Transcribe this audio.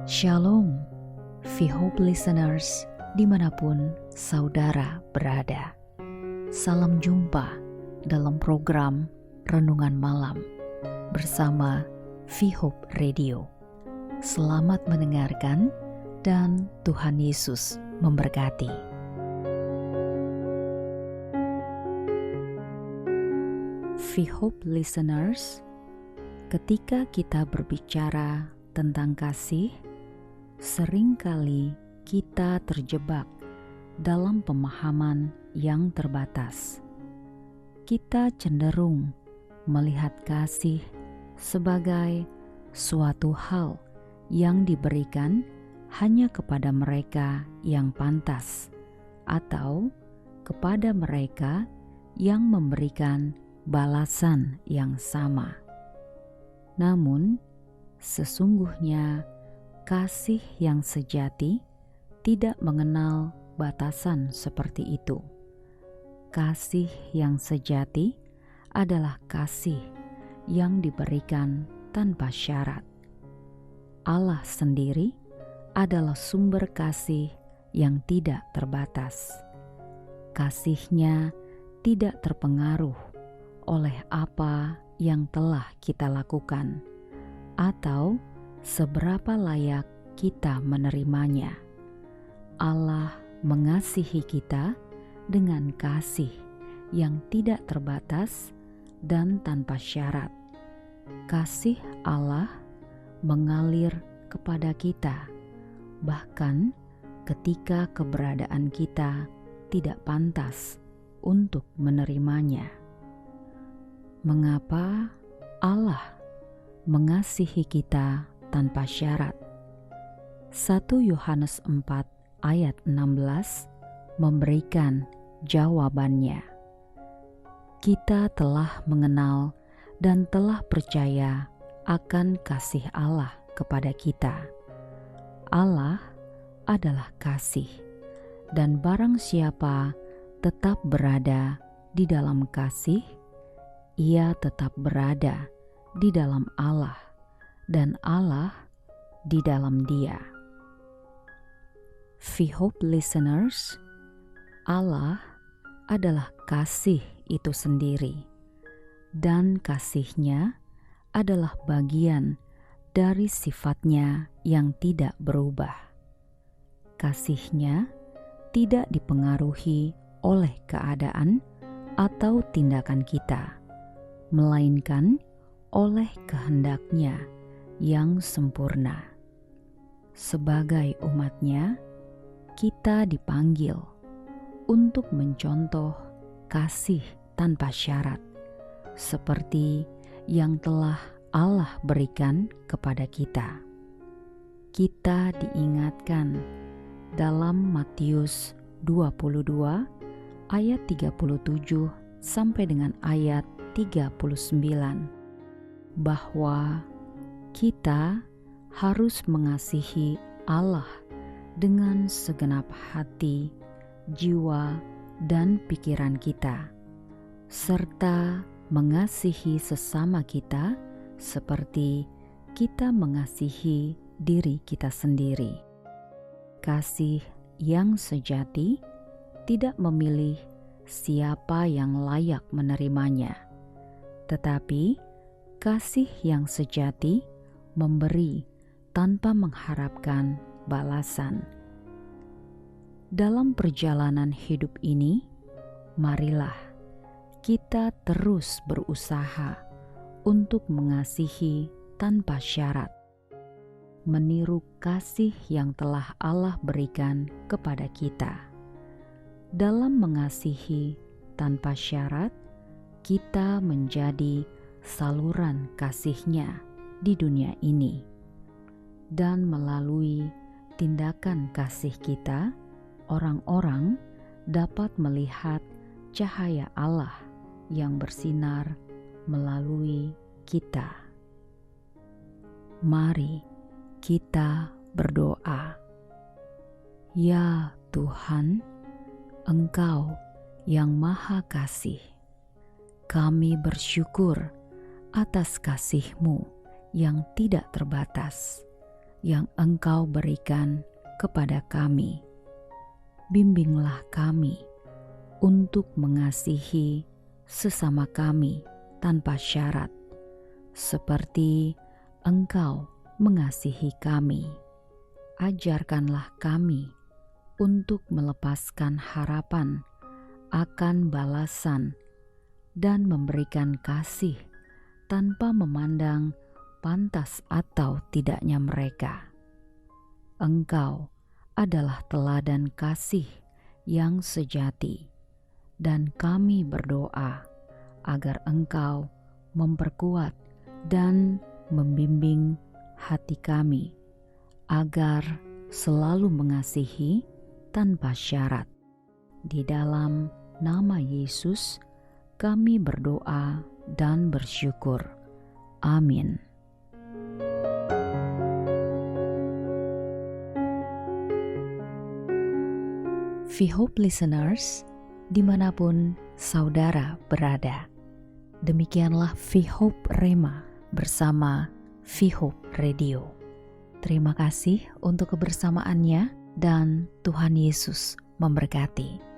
Shalom, V-Hope listeners dimanapun saudara berada. Salam jumpa dalam program Renungan Malam bersama V-Hope Radio. Selamat mendengarkan dan Tuhan Yesus memberkati. V-Hope listeners, ketika kita berbicara tentang kasih, seringkali kita terjebak dalam pemahaman yang terbatas. Kita cenderung melihat kasih sebagai suatu hal yang diberikan hanya kepada mereka yang pantas atau kepada mereka yang memberikan balasan yang sama. Namun, sesungguhnya kasih yang sejati tidak mengenal batasan seperti itu. Kasih yang sejati adalah kasih yang diberikan tanpa syarat. Allah sendiri adalah sumber kasih yang tidak terbatas. Kasih-Nya tidak terpengaruh oleh apa yang telah kita lakukan atau seberapa layak kita menerimanya. Allah mengasihi kita dengan kasih yang tidak terbatas dan tanpa syarat. Kasih Allah mengalir kepada kita, bahkan ketika keberadaan kita tidak pantas untuk menerimanya. Mengapa Allah mengasihi kita tanpa syarat? 1 Yohanes 4 ayat 16 memberikan jawabannya. Kita telah mengenal dan telah percaya akan kasih Allah kepada kita. Allah adalah kasih, dan barang siapa tetap berada di dalam kasih, ia tetap berada di dalam Allah, dan Allah di dalam Dia. V-Hope listeners, Allah adalah kasih itu sendiri, dan kasih-Nya adalah bagian dari sifat-Nya yang tidak berubah. Kasih-Nya tidak dipengaruhi oleh keadaan atau tindakan kita, melainkan oleh kehendak-Nya yang sempurna. Sebagai umat-Nya, kita dipanggil untuk mencontoh kasih tanpa syarat, seperti yang telah Allah berikan kepada kita. Kita diingatkan dalam Matius 22 ayat 37 sampai dengan ayat 39 bahwa kita harus mengasihi Allah dengan segenap hati, jiwa, dan pikiran kita, serta mengasihi sesama kita seperti kita mengasihi diri kita sendiri. Kasih yang sejati tidak memilih siapa yang layak menerimanya, tetapi kasih yang sejati memberi tanpa mengharapkan balasan. Dalam perjalanan hidup ini, marilah kita terus berusaha untuk mengasihi tanpa syarat, meniru kasih yang telah Allah berikan kepada kita. Dalam mengasihi tanpa syarat, kita menjadi saluran kasih-Nya di dunia ini, dan melalui tindakan kasih kita, orang-orang dapat melihat cahaya Allah yang bersinar melalui kita. Mari kita berdoa. Ya Tuhan, Engkau yang Maha Kasih, kami bersyukur atas kasih-Mu yang tidak terbatas yang Engkau berikan kepada kami. Bimbinglah kami untuk mengasihi sesama kami tanpa syarat, seperti Engkau mengasihi kami. Ajarkanlah kami untuk melepaskan harapan akan balasan dan memberikan kasih tanpa memandang pantas atau tidaknya mereka. Engkau adalah teladan kasih yang sejati, dan kami berdoa agar Engkau memperkuat dan membimbing hati kami agar selalu mengasihi tanpa syarat. Di dalam nama Yesus kami berdoa dan bersyukur. Amin. V-Hope listeners, dimanapun saudara berada, demikianlah V-Hope Rema bersama V-Hope Radio. Terima kasih untuk kebersamaannya dan Tuhan Yesus memberkati.